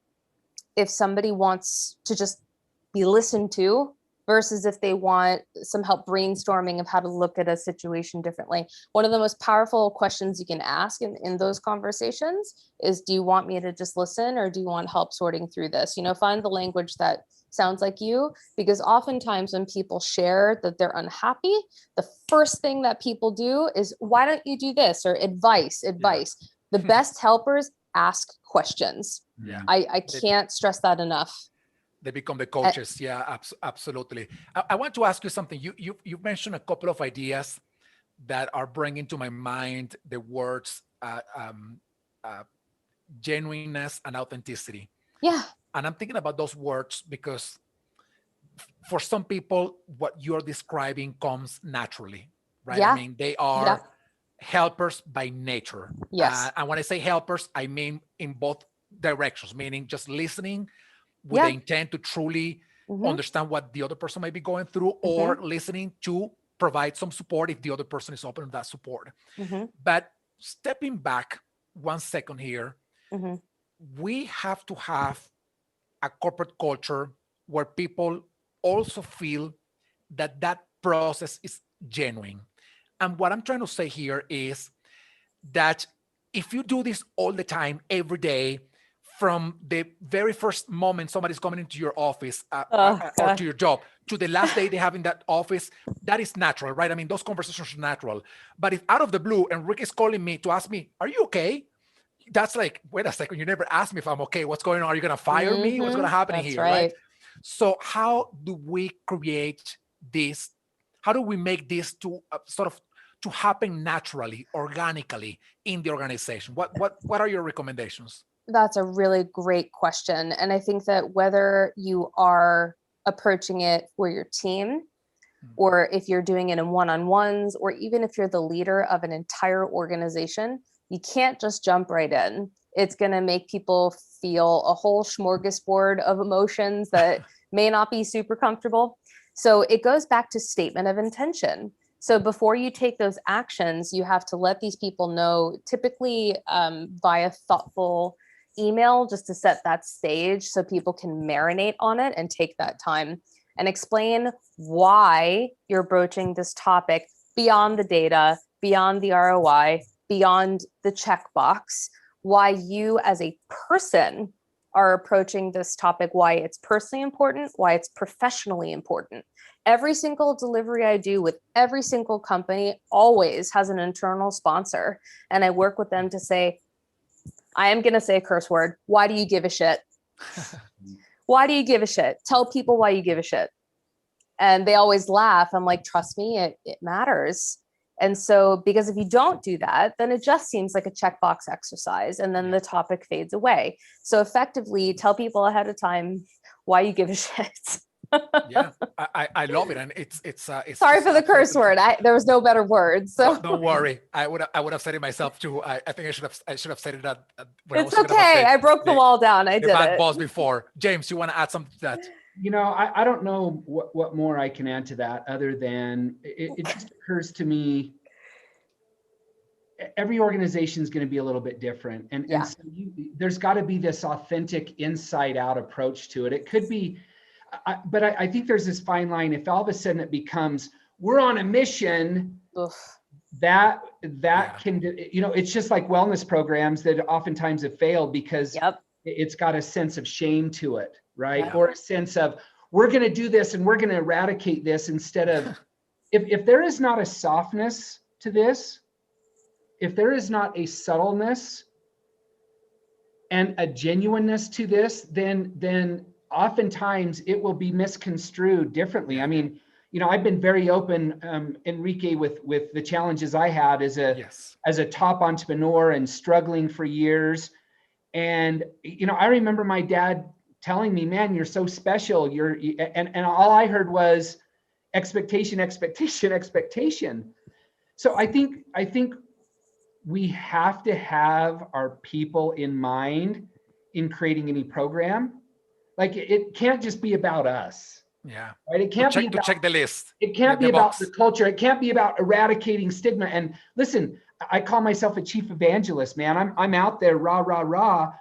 if somebody wants to just be listened to versus if they want some help brainstorming of how to look at a situation differently. One of the most powerful questions you can ask in those conversations is, do you want me to just listen, or do you want help sorting through this? Find the language that sounds like you, because oftentimes when people share that they're unhappy, the first thing that people do is, why don't you do this? Or advice. The best helpers ask questions. I can't stress that enough. They become the coaches. Absolutely. I want to ask you something. You mentioned a couple of ideas that are bringing to my mind the words genuineness and authenticity. Yeah. And I'm thinking about those words because for some people, what you're describing comes naturally, right? Yeah. I mean, they are helpers by nature. Yes. And when I say helpers, I mean in both directions, meaning just listening with the intent to truly understand what the other person might be going through, or listening to provide some support if the other person is open to that support. But stepping back 1 second here, we have to have a corporate culture where people also feel that that process is genuine. And what I'm trying to say here is that if you do this all the time, every day, from the very first moment somebody's coming into your office or to your job to the last day they have in that office, that is natural, right? I mean, those conversations are natural. But if out of the blue, Enrique is calling me to ask me, are you okay? That's like, wait a second, you never asked me if I'm okay. What's going on? Are you going to fire me? What's going to happen That's here, right? So how do we create this? How do we make this to sort of to happen naturally, organically in the organization? What are your recommendations? That's a really great question. And I think that whether you are approaching it for your team, or if you're doing it in one-on-ones, or even if you're the leader of an entire organization, you can't just jump right in. It's going to make people feel a whole smorgasbord of emotions that may not be super comfortable. So it goes back to statement of intention. So before you take those actions, you have to let these people know, typically via thoughtful email, just to set that stage so people can marinate on it and take that time and explain why you're broaching this topic beyond the data, beyond the ROI, beyond the checkbox, why you as a person are approaching this topic, why it's personally important, why it's professionally important. Every single delivery I do with every single company always has an internal sponsor. And I work with them to say, I am going to say a curse word. Why do you give a shit? Why do you give a shit? Tell people why you give a shit. And they always laugh. I'm like, trust me, it matters. And so, because if you don't do that, then it just seems like a checkbox exercise, and then the topic fades away. So effectively, tell people ahead of time why you give a shit. Yeah, I love it, and it's sorry for the curse word. There was no better word. So don't worry. I would have said it myself too. I think I should have said it when I was it's okay. I broke the wall down. I did bad it. balls before. James, you want to add something to that? You know, I don't know what more I can add to that other than it just occurs to me every organization is going to be a little bit different. And so there's got to be this authentic inside out approach to it. It could be, but I think there's this fine line. If all of a sudden it becomes, we're on a mission, that can, you know, it's just like wellness programs that oftentimes have failed because it's got a sense of shame to it, right? Or a sense of, we're going to do this and we're going to eradicate this instead of, if there is not a softness to this, if there is not a subtleness and a genuineness to this, then oftentimes it will be misconstrued differently. I mean, you know, I've been very open, Enrique, with the challenges I had as a top entrepreneur and struggling for years. And, you know, I remember my dad telling me, man, you're so special. And all I heard was expectation, expectation, expectation. So I think we have to have our people in mind in creating any program. Like it can't just be about us. Yeah. Right. It can't be about, to check the list. It can't be about the culture. It can't be about eradicating stigma. And listen, I call myself a chief evangelist, man. I'm out there, rah,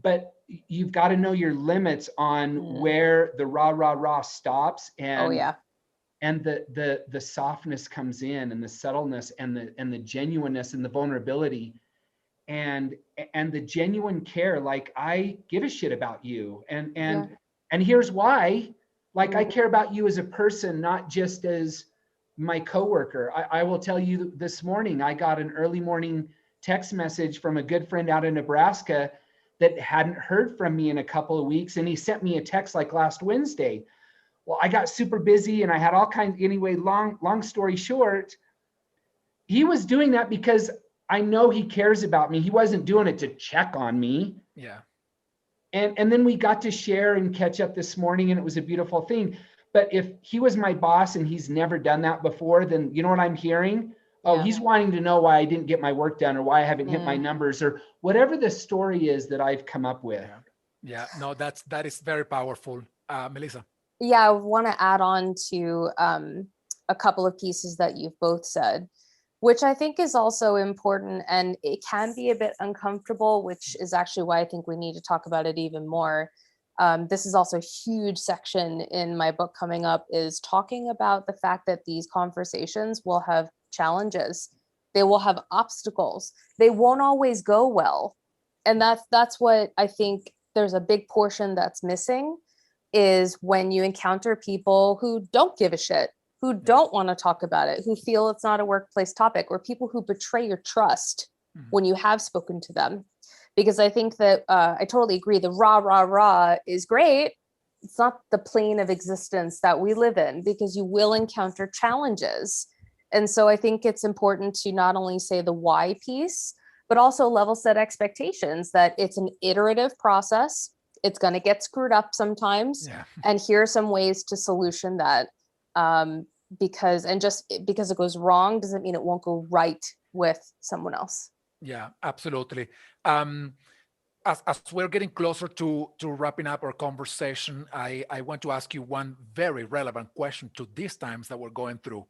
but you've got to know your limits on where the rah stops. And and the softness comes in, and the subtleness and the genuineness and the vulnerability and the genuine care. Like, I give a shit about you. And here's why. Like, I care about you as a person, not just as my coworker. I will tell you, this morning, I got an early morning text message from a good friend out in Nebraska that hadn't heard from me in a couple of weeks. And he sent me a text like last Wednesday. Well, I got super busy and I had all kinds, anyway, long story short, he was doing that because I know he cares about me. He wasn't doing it to check on me. Yeah. And then we got to share and catch up this morning, and it was a beautiful thing. But if he was my boss and he's never done that before, then you know what I'm hearing? Oh, he's wanting to know why I didn't get my work done, or why I haven't hit my numbers, or whatever the story is that I've come up with. Yeah. No, that is very powerful. Melissa. Yeah, I want to add on to a couple of pieces that you've both said, which I think is also important, and it can be a bit uncomfortable, which is actually why I think we need to talk about it even more. This is also a huge section in my book coming up, is talking about the fact that these conversations will have challenges. They will have obstacles. They won't always go well. And that's what I think there's a big portion that's missing, is when you encounter people who don't give a shit, who don't want to talk about it, who feel it's not a workplace topic, or people who betray your trust when you have spoken to them. Because I think that I totally agree, the rah is great. It's not the plane of existence that we live in, because you will encounter challenges. And so I think it's important to not only say the why piece, but also level set expectations that it's an iterative process. It's going to get screwed up sometimes. And here are some ways to solution that. Because it goes wrong doesn't mean it won't go right with someone else. Yeah, absolutely. As we're getting closer to wrapping up our conversation, I want to ask you one very relevant question to these times that we're going through.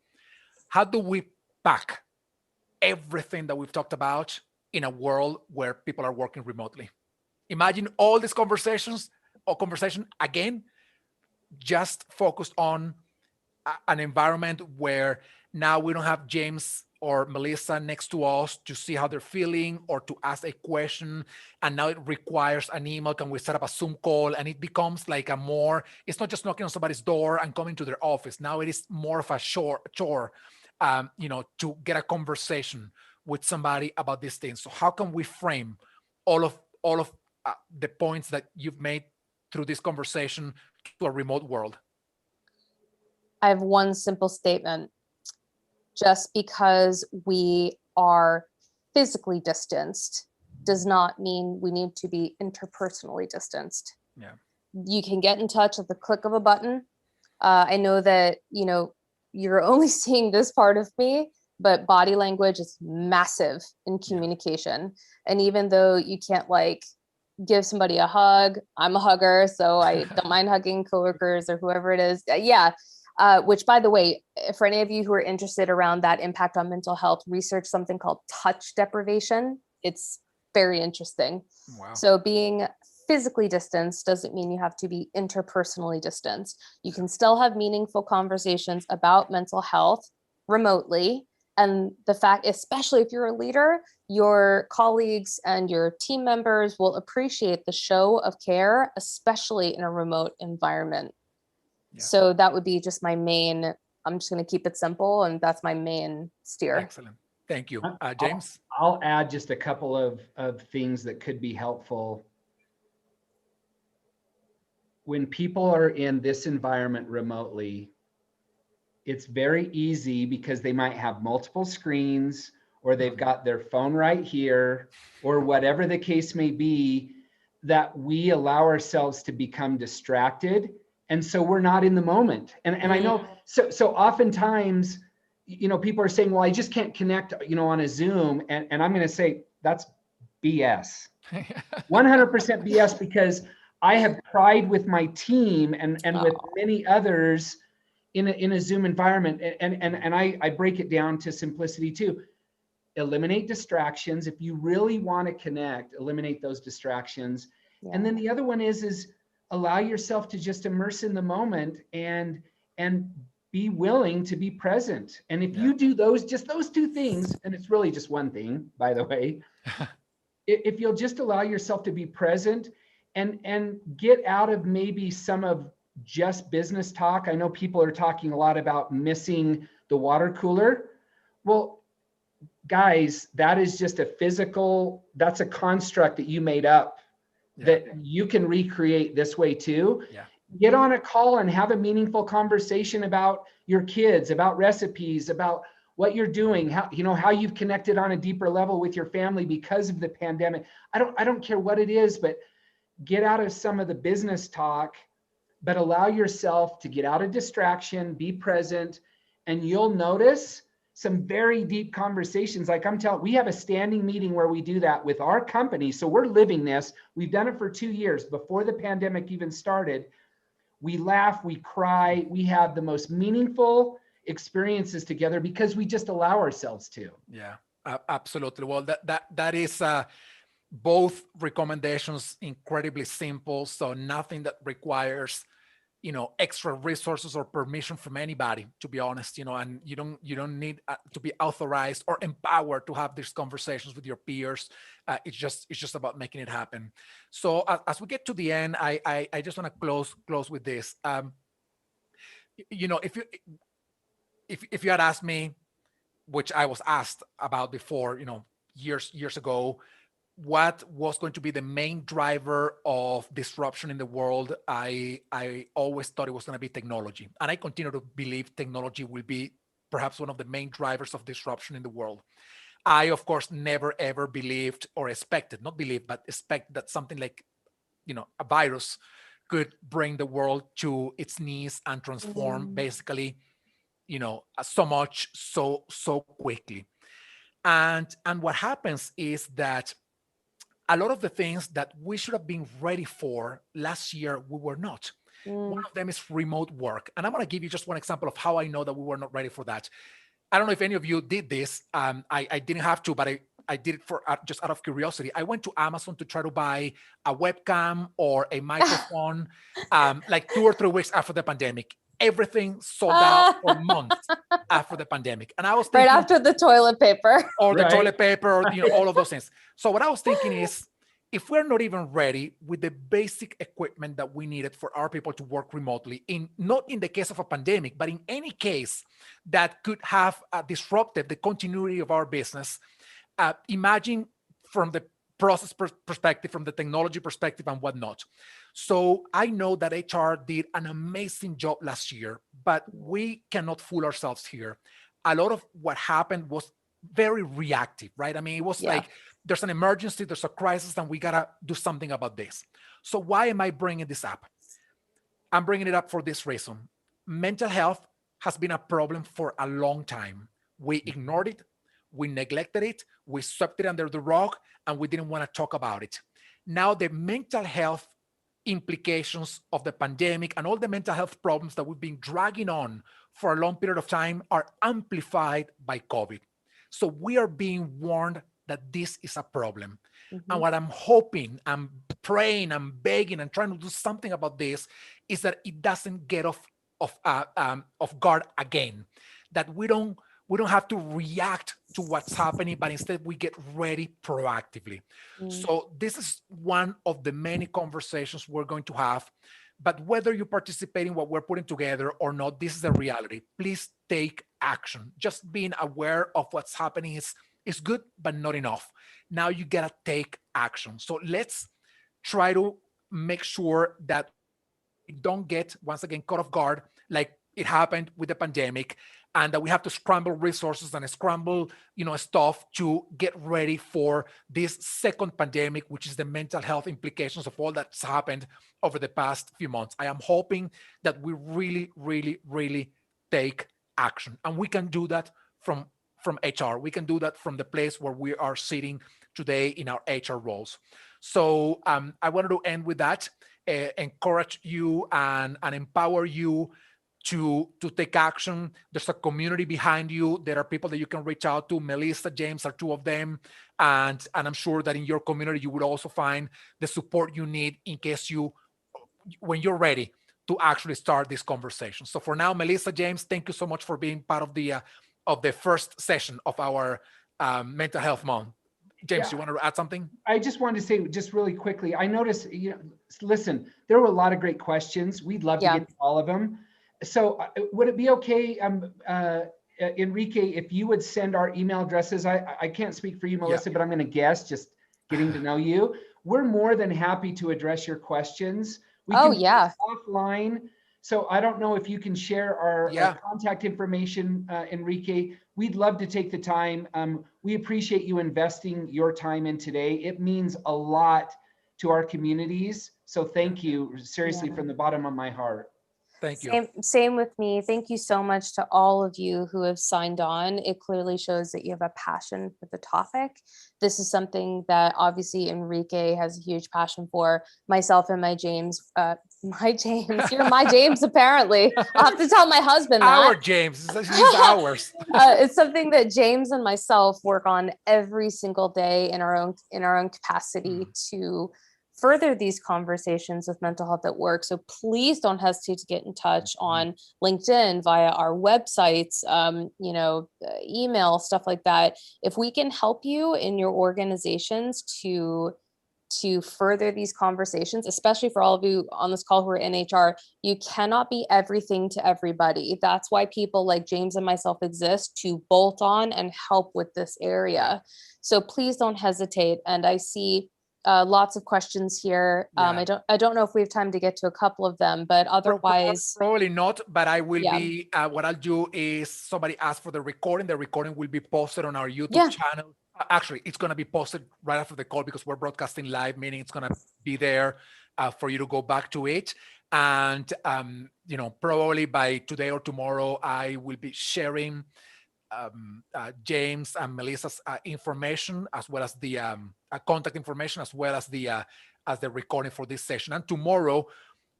How do we pack everything that we've talked about in a world where people are working remotely? Imagine all these conversation again, just focused on an environment where now we don't have James or Melissa next to us to see how they're feeling or to ask a question. And now it requires an email. Can we set up a Zoom call? And it becomes like it's not just knocking on somebody's door and coming to their office. Now it is more of a chore, to get a conversation with somebody about these things. So how can we frame all of the points that you've made through this conversation to a remote world? I have one simple statement. Just because we are physically distanced does not mean we need to be interpersonally distanced. Yeah. You can get in touch at the click of a button. I know that, you're only seeing this part of me, but body language is massive in communication. And even though you can't give somebody a hug, I'm a hugger, so I don't mind hugging coworkers or whoever it is. Which, by the way, for any of you who are interested around that impact on mental health, research something called touch deprivation. It's very interesting. Wow. So being physically distanced doesn't mean you have to be interpersonally distanced. You can still have meaningful conversations about mental health remotely. And the fact, especially if you're a leader, your colleagues and your team members will appreciate the show of care, especially in a remote environment. Yeah. So that would be just I'm just going to keep it simple, and that's my main steer. Excellent. Thank you. James? I'll add just a couple of things that could be helpful. When people are in this environment remotely, it's very easy because they might have multiple screens, or they've got their phone right here, or whatever the case may be, that we allow ourselves to become distracted. And so we're not in the moment. And I know, so oftentimes, people are saying, well, I just can't connect, on a Zoom. And I'm going to say that's BS, 100% BS, because I have tried with my team and with many others in a Zoom environment. And I break it down to simplicity too. Eliminate distractions. If you really want to connect, eliminate those distractions. Yeah. And then the other one is allow yourself to just immerse in the moment and be willing to be present. And if you do those two things, and it's really just one thing, by the way, if you'll just allow yourself to be present and get out of maybe some of just business talk. I know people are talking a lot about missing the water cooler. Well, guys, that is just that's a construct that you made up that you can recreate this way too. Yeah. Get on a call and have a meaningful conversation about your kids, about recipes, about what you're doing, how you've connected on a deeper level with your family because of the pandemic. I don't care what it is, but get out of some of the business talk, but allow yourself to get out of distraction, be present, and you'll notice some very deep conversations. Like we have a standing meeting where we do that with our company. So we're living this. We've done it for 2 years before the pandemic even started. We laugh, we cry, we have the most meaningful experiences together because we just allow ourselves to. Yeah, absolutely. Well, that is both recommendations incredibly simple. So nothing that requires extra resources or permission from anybody, to be honest, and you don't need to be authorized or empowered to have these conversations with your peers. It's just about making it happen. So as we get to the end, I just want to close with this. If you had asked me, which I was asked about before, years ago, what was going to be the main driver of disruption in the world, I always thought it was going to be technology. And I continue to believe technology will be perhaps one of the main drivers of disruption in the world. I, of course, never, ever believed or expected, not believe, but expect that something like, a virus could bring the world to its knees and transform basically, so much, so quickly. And what happens is that a lot of the things that we should have been ready for last year, we were not. One of them is remote work. And I'm going to give you just one example of how I know that we were not ready for that. I don't know if any of you did this. I didn't have to, but I did it for just out of curiosity. I went to Amazon to try to buy a webcam or a microphone like 2 or 3 weeks after the pandemic. everything sold out for months after the pandemic. And I was Right thinking, after the toilet paper. or the Right. toilet paper, or all of those things. So what I was thinking is, if we're not even ready with the basic equipment that we needed for our people to work remotely, not in the case of a pandemic, but in any case that could have disrupted the continuity of our business, imagine from the process perspective, from the technology perspective and whatnot. So I know that HR did an amazing job last year, but we cannot fool ourselves here. A lot of what happened was very reactive, right? I mean, it was like, there's an emergency, there's a crisis, and we gotta do something about this. So why am I bringing this up? I'm bringing it up for this reason. Mental health has been a problem for a long time. We ignored it, we neglected it, we swept it under the rug, and we didn't want to talk about it. Now the mental health implications of the pandemic and all the mental health problems that we've been dragging on for a long period of time are amplified by COVID. So we are being warned that this is a problem. And what I'm hoping, I'm praying, I'm begging, and trying to do something about this is that it doesn't get off guard again. That we don't have to react to what's happening, but instead we get ready proactively. So this is one of the many conversations we're going to have. But whether you participate in what we're putting together or not, this is the reality. Please take action. Just being aware of what's happening is good, but not enough. Now you gotta take action. So let's try to make sure that we don't get, once again, caught off guard like it happened with the pandemic, and that we have to scramble resources and scramble, stuff to get ready for this second pandemic, which is the mental health implications of all that's happened over the past few months. I am hoping that we really, really, really take action, and we can do that from HR. We can do that from the place where we are sitting today in our HR roles. So I wanted to end with that, encourage you and empower you to take action. There's a community behind you. There are people that you can reach out to. Melissa, James are two of them. And I'm sure that in your community, you would also find the support you need in case when you're ready to actually start this conversation. So for now, Melissa, James, thank you so much for being part of the first session of our mental health month. James, you want to add something? I just wanted to say just really quickly, I noticed, listen, there were a lot of great questions. We'd love to get to all of them. So would it be okay, Enrique, if you would send our email addresses? I can't speak for you, Melissa, but I'm going to guess, just getting to know you. We're more than happy to address your questions. We can do this offline. So I don't know if you can share our contact information, Enrique. We'd love to take the time. We appreciate you investing your time in today. It means a lot to our communities. So thank you, seriously, from the bottom of my heart. Thank you. Same with me. Thank you so much to all of you who have signed on. It clearly shows that you have a passion for the topic. This is something that obviously Enrique has a huge passion for. Myself and my James, you're my James apparently. I'll have to tell my husband that. Our James, he's ours. It's something that James and myself work on every single day in our own capacity to further these conversations with mental health at work. So please don't hesitate to get in touch on LinkedIn, via our websites, email, stuff like that. If we can help you in your organizations to further these conversations, especially for all of you on this call who are in HR, you cannot be everything to everybody. That's why people like James and myself exist, to bolt on and help with this area. So please don't hesitate. And I see lots of questions here. I don't know if we have time to get to a couple of them, but otherwise probably not. But I will be. What I'll do is, somebody asked for the recording. The recording will be posted on our YouTube channel. Actually, it's going to be posted right after the call because we're broadcasting live, meaning it's going to be there for you to go back to it. And probably by today or tomorrow, I will be sharing James and Melissa's information, as well as the contact information, as well as the recording for this session. And tomorrow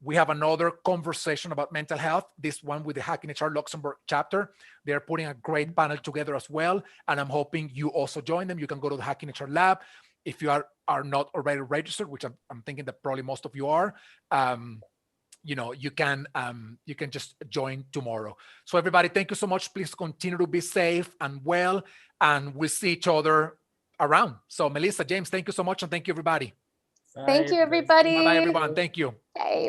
we have another conversation about mental health, this one with the Hacking HR Luxembourg chapter. They're putting a great panel together as well, and I'm hoping you also join them. You can go to the Hacking HR Lab if you are not already registered, which I'm thinking that probably most of you are. you can just join tomorrow. So everybody, thank you so much. Please continue to be safe and well, and we'll see each other around. So Melissa, James, thank you so much, and thank you everybody. Thank you, everybody. everybody. Bye everyone. Thank you. Okay.